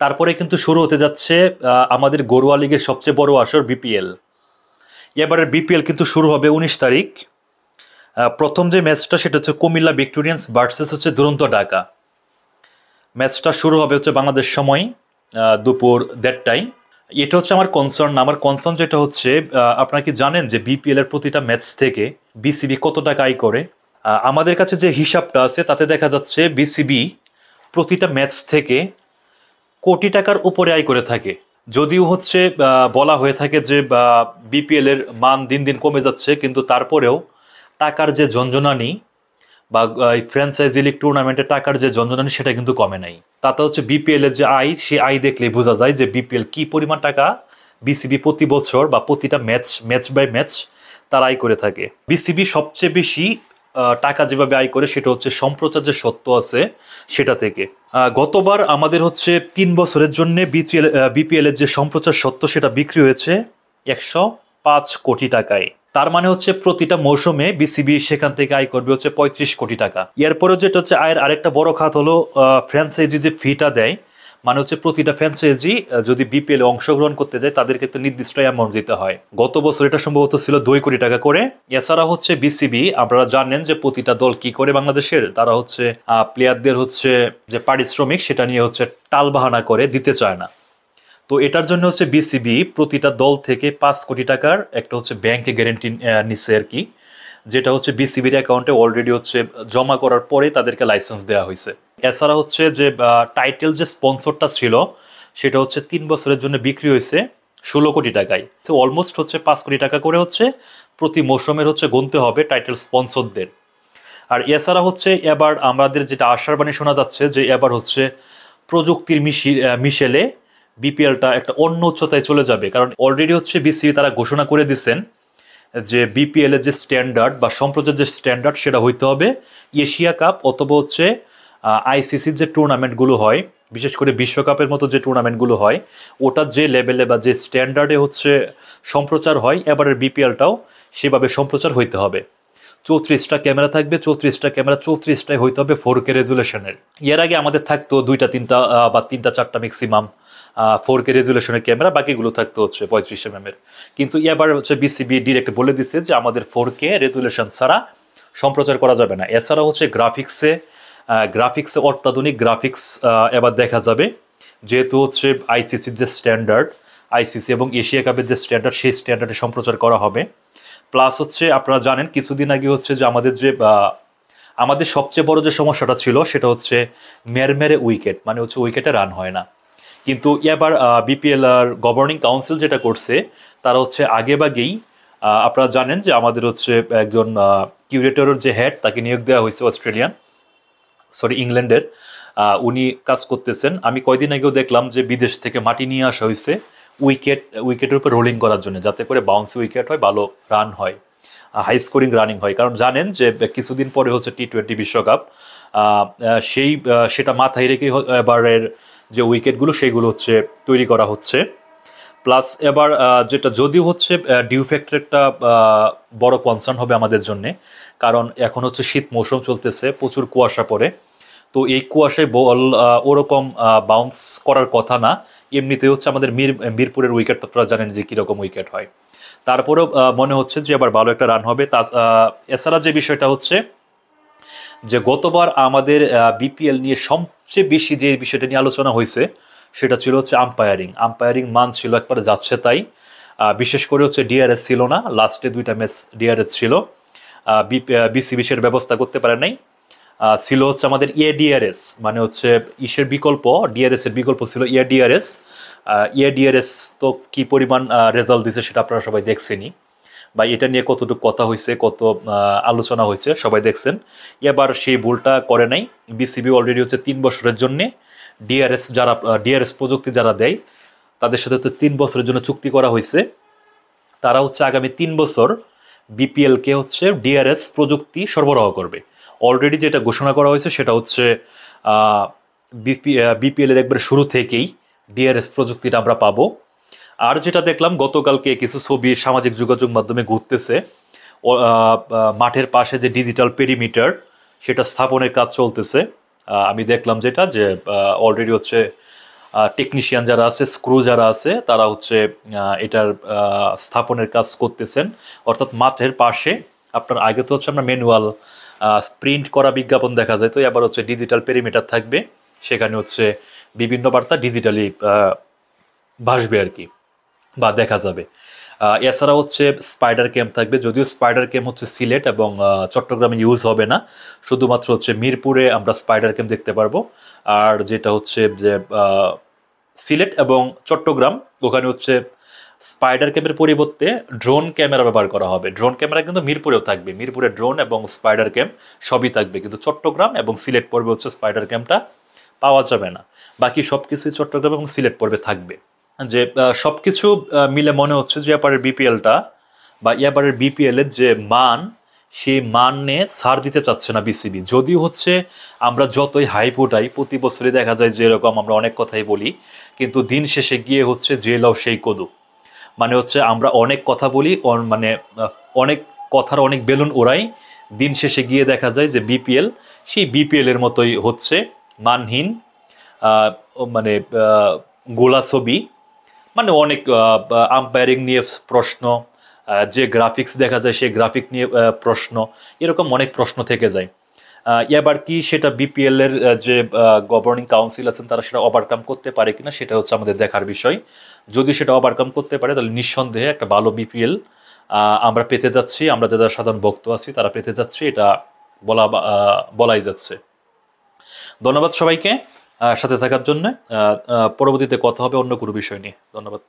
তারপরে কিন্তু শুরু হতে যাচ্ছে আমাদের ঘরোয়া লিগের সবচেয়ে বড় আসর বিপিএল। এবারের বিপিএল কিন্তু শুরু হবে 19 তারিখ। প্রথম যে ম্যাচটা সেটা হচ্ছে কুমিল্লা ভিক্টোরিয়ান্স ভার্সেস হচ্ছে দুরন্ত ঢাকা। ম্যাচটা শুরু হবে হচ্ছে বাংলাদেশ সময় দুপুর 1:30টায়। এটা হচ্ছে আমার কনসার্ন। আমার কনসার্ন যেটা হচ্ছে, আপনারা কি জানেন যে বিপিএল এর প্রতিটা ম্যাচ থেকে বিসিবি কত টাকা আয় করে? আমাদের কাছে যে হিসাবটা আছে তাতে দেখা যাচ্ছে বিসিবি প্রতিটা ম্যাচ থেকে কোটি টাকার উপরে আয় করে থাকে। যদিও হচ্ছে বলা হয়ে থাকে যে বিপিএল এর মান দিন দিন কমে যাচ্ছে, কিন্তু তারপরেও টাকার যে ঝনঝনানি বা এই ফ্র্যাঞ্চাইজি লিগ টুর্নামেন্টে টাকার যে ঝনঝনানি সেটা কিন্তু কমে নাই। তাতে হচ্ছে বিপিএল এর যে আয়, সেই আয় দেখলেই বোঝা যায় যে বিপিএল কি পরিমাণ টাকা বিসিবি প্রতি বছর বা প্রতিটা ম্যাচ বাই ম্যাচ তার আয় করে থাকে। বিসিবি সবচেয়ে বেশি টাকা যেভাবে আয় করে সেটা হচ্ছে সম্প্রচার যে সত্ত্ব আছে সেটা থেকে। গতবার আমাদের হচ্ছে 3 বছরের জন্য বিপিএল এর যে সম্প্রচার সত্ত্ব সেটা বিক্রি হয়েছে 105 কোটি টাকায়। তার মানে হচ্ছে প্রতিটা মৌসুমে বিসিবি সেখান থেকে আয় করবে হচ্ছে 35 কোটি টাকা। এরপরে যেটা হচ্ছে আয়ের আরেকটা বড় খাত হলো ফ্র্যাঞ্চাইজি যে ফিটা দেয়। মানে হচ্ছে প্রতিটা ফ্র্যাঞ্চাইজি যদি বিপিএল এ অংশগ্রহণ করতে যায় তাদেরকে তো নির্দিষ্ট অ্যামাউন্ট দিতে হয়। গত বছর এটা সম্ভবত ছিল 2 কোটি টাকা করে। এছাড়া হচ্ছে বিসিবি, আপনারা জানেন যে প্রতিটা দল কি করে বাংলাদেশের, তারা হচ্ছে প্লেয়ারদের হচ্ছে যে পারিশ্রমিক সেটা নিয়ে হচ্ছে টালবাহানা করে দিতে চায় না। তো এটার জন্য হচ্ছে বিসিবি প্রতিটা দল থেকে 5 কোটি টাকার একটা হচ্ছে ব্যাংকে গ্যারেন্টি নিচ্ছে আর কি, যেটা হচ্ছে বিসিবির অ্যাকাউন্টে অলরেডি হচ্ছে জমা করার পরে তাদেরকে লাইসেন্স দেওয়া হয়েছে। এছাড়া হচ্ছে যে টাইটেল যে স্পন্সরটা ছিল সেটা হচ্ছে 3 বছরের জন্য বিক্রি হয়েছে 16 কোটি টাকায়। তো অলমোস্ট হচ্ছে 5 কোটি টাকা করে হচ্ছে প্রতি মৌসুমের হচ্ছে গুনতে হবে টাইটেল স্পন্সরদের। আর এছাড়া হচ্ছে এবার আমাদের যেটা আশার বাণী শোনা যাচ্ছে যে এবার হচ্ছে প্রযুক্তির মিশেলে বিপিএলটা একটা অন্য উচ্চতায় চলে যাবে। কারণ অলরেডি হচ্ছে বিসিবি তারা ঘোষণা করে দিচ্ছেন যে বিপিএল এর যে স্ট্যান্ডার্ড বা সম্প্রচার যে স্ট্যান্ডার্ড সেটা হইতে হবে এশিয়া কাপ অথবা হচ্ছে আইসিসির যে টুর্নামেন্টগুলো হয়, বিশেষ করে বিশ্বকাপের মতো যে টুর্নামেন্টগুলো হয়, ওটা যে লেভেলে বা যে স্ট্যান্ডার্ডে হচ্ছে সম্প্রচার হয়, এবারের বিপিএলটাও সেভাবে সম্প্রচার হইতে হবে। 34টা ক্যামেরা থাকবে, 34টা ক্যামেরা 34টাই হইতে হবে 4K রেজুলেশনের। এর আগে আমাদের থাকতো 2টা 3টা বা 3টা 4টা ম্যাক্সিমাম 4K রেজুলেশনের ক্যামেরা, বাকিগুলো থাকতো হচ্ছে 35 mm এর। কিন্তু এবার হচ্ছে বিসিবি ডিরেক্ট বলে দিচ্ছে যে আমাদের 4K রেজুলেশন ছাড়া সম্প্রচার করা যাবে না। এছাড়া হচ্ছে গ্রাফিক্সে অত্যাধুনিক গ্রাফিক্স এবার দেখা যাবে, যেহেতু হচ্ছে আইসিসির যে স্ট্যান্ডার্ড, আইসিসি এবং এশিয়া কাপের যে স্ট্যান্ডার্ড সেই স্ট্যান্ডার্ডে সম্প্রচার করা হবে। প্লাস হচ্ছে আপনারা জানেন কিছুদিন আগে হচ্ছে যে আমাদের সবচেয়ে বড় যে সমস্যাটা ছিল সেটা হচ্ছে মেরমেরে উইকেট, মানে হচ্ছে উইকেটে রান হয় না। কিন্তু এবার বিপিএল আর গভর্নিং কাউন্সিল যেটা করছে তারা হচ্ছে আগেভাগেই, আপনারা জানেন যে আমাদের হচ্ছে একজন কিউরেটরের যে হেড তাকে নিয়োগ দেওয়া হয়েছে ইংল্যান্ডের। উনি কাজ করতেছেন। আমি কয়দিন আগেও দেখলাম যে বিদেশ থেকে মাটি নিয়ে আসা হয়েছে উইকেটের উপর রোলিং করার জন্য, যাতে করে বাউন্সি উইকেট হয়, ভালো রান হয়, হাই স্কোরিং রানিং হয়। কারণ জানেন যে কিছুদিন পরে হচ্ছে টি20 বিশ্বকাপ, সেটা মাথায় রেখে এবারের যে উইকেটগুলো সেইগুলো হচ্ছে তৈরি করা হচ্ছে। প্লাস এবার যেটা যদিও হচ্ছে ডিউ ফ্যাক্টর একটা বড় কনসার্ন হবে আমাদের জন্যে, কারণ এখন হচ্ছে শীত মৌসুম চলতেছে, প্রচুর কুয়াশা পড়ে। তো এই কুয়াশায় বল ওরকম বাউন্স করার কথা না। এমনিতে হচ্ছে আমাদের মিরপুরের উইকেট আপনারা জানেন যে কীরকম উইকেট হয়। তারপরেও মনে হচ্ছে যে এবার ভালো একটা রান হবে। এছাড়া যে বিষয়টা হচ্ছে যে গতবার আমাদের বিপিএল নিয়ে সবচেয়ে বেশি যে বিষয়টা নিয়ে আলোচনা হয়েছে সেটা ছিল হচ্ছে আম্পায়ারিং মান ছিল একবারে যাচ্ছে তাই। বিশেষ করে হচ্ছে ডিআরএস ছিল না, লাস্টে 2টা ম্যাচ ডিআরএস ছিল, বিসিবি সের ব্যবস্থা করতে পারে নাই। ছিল হচ্ছে আমাদের এডিআরএস, মানে হচ্ছে ইসের বিকল্প, ডিআরএস এর বিকল্প ছিল এডিআরএস। এডিআরএস তো কি পরিমাণ রেজাল্ট দিছে সেটা আপনারা সবাই দেখছেনই, বা এটা নিয়ে কতটুকু কথা হয়েছে, কত আলোচনা হয়েছে সবাই দেখছেন। এবার সেই ভুলটা করে নাই বিসিবি। অলরেডি হচ্ছে 3 বছরের জন্যে ডিআরএস প্রযুক্তি যারা দেয় তাদের সাথে তো 3 বছরের জন্য চুক্তি করা হয়েছে। তারা হচ্ছে আগামী 3 বছর বিপিএলকে হচ্ছে ডিআরএস প্রযুক্তি সরবরাহ করবে। অলরেডি যেটা ঘোষণা করা হয়েছে সেটা হচ্ছে বিপিএলের একবার শুরু থেকেই ডিআরএস প্রযুক্তিটা আমরা পাবো। আর যেটা দেখলাম গতকালকে কিছু ছবি সামাজিক যোগাযোগ মাধ্যমে ঘুরতেছে, মাঠের পাশে যে ডিজিটাল পেরিমিটার সেটা স্থাপনের কাজ চলতেছে। আমি দেখলাম যেটা যে অলরেডি হচ্ছে টেকনিশিয়ান যারা আছে, স্ক্রু যারা আছে, তারা হচ্ছে এটার স্থাপনের কাজ করতেছেন। অর্থাৎ মাঠের পাশে আপনার আগে তো হচ্ছে আমরা ম্যানুয়াল প্রিন্ট করা বিজ্ঞাপন দেখা যায়, তো এবার হচ্ছে ডিজিটাল পেরিমিটার থাকবে, সেখানে হচ্ছে বিভিন্ন বার্তা ডিজিটালি ভাসবে আর কি, বা দেখা যাবে। এছাড়া হচ্ছে স্পাইডার ক্যাম্প থাকবে, যদিও স্পাইডার ক্যাম্প হচ্ছে সিলেট এবং চট্টগ্রামে ইউজ হবে না, শুধুমাত্র হচ্ছে মিরপুরে আমরা স্পাইডার ক্যাম্প দেখতে পারবো। আর যেটা হচ্ছে যে সিলেট এবং চট্টগ্রাম, ওখানে হচ্ছে স্পাইডার ক্যামের পরিবর্তে ড্রোন ক্যামেরা ব্যবহার করা হবে। ড্রোন ক্যামেরা কিন্তু মিরপুরেও থাকবে, মিরপুরে ড্রোন এবং স্পাইডার ক্যাম্প সবই থাকবে, কিন্তু চট্টগ্রাম এবং সিলেট পর্বে হচ্ছে স্পাইডার ক্যাম্পটা পাওয়া যাবে না। বাকি সব কিছুই চট্টগ্রাম এবং সিলেট পর্বে থাকবে। যে সব কিছু মিলে মনে হচ্ছে যে এবারের বিপিএলটা বা এবারের বিপিএলের যে মান, সেই মান নিয়ে ছাড় দিতে চাচ্ছে না বিসিবি। যদিও হচ্ছে আমরা যতই হাইপ উঠাই, প্রতি বছরই দেখা যায় যে এরকম আমরা অনেক কথাই বলি, কিন্তু দিন শেষে গিয়ে হচ্ছে যে লাও সেই কদু। মানে হচ্ছে আমরা অনেক কথা বলি, মানে অনেক কথার অনেক বেলুন ওড়াই, দিন শেষে গিয়ে দেখা যায় যে বিপিএল সেই বিপিএলের মতোই হচ্ছে, মানহীন, মানে গোলা ছবি, মানে অনেক আম্পায়ারিং নিয়ে প্রশ্ন, যে গ্রাফিক্স দেখা যায় সেই গ্রাফিক নিয়ে প্রশ্ন, এরকম অনেক প্রশ্ন থেকে যায়। এবার কি সেটা বিপিএল-এর যে গভর্নিং কাউন্সিল আছেন তারা সেটা ওভারকাম করতে পারে কিনা, সেটা হচ্ছে আমাদের দেখার বিষয়। যদি সেটা ওভারকাম করতে পারে তাহলে নিঃসন্দেহে একটা ভালো বিপিএল আমরা পেতে যাচ্ছি, আমরা যারা সাধারণ ভক্ত আছি তারা পেতে যাচ্ছি, এটা বলাই যাচ্ছে। ধন্যবাদ সবাইকে সাথে থাকার জন্য। পরবর্তীতে কথা হবে অন্য কোনো বিষয় নিয়ে। ধন্যবাদ।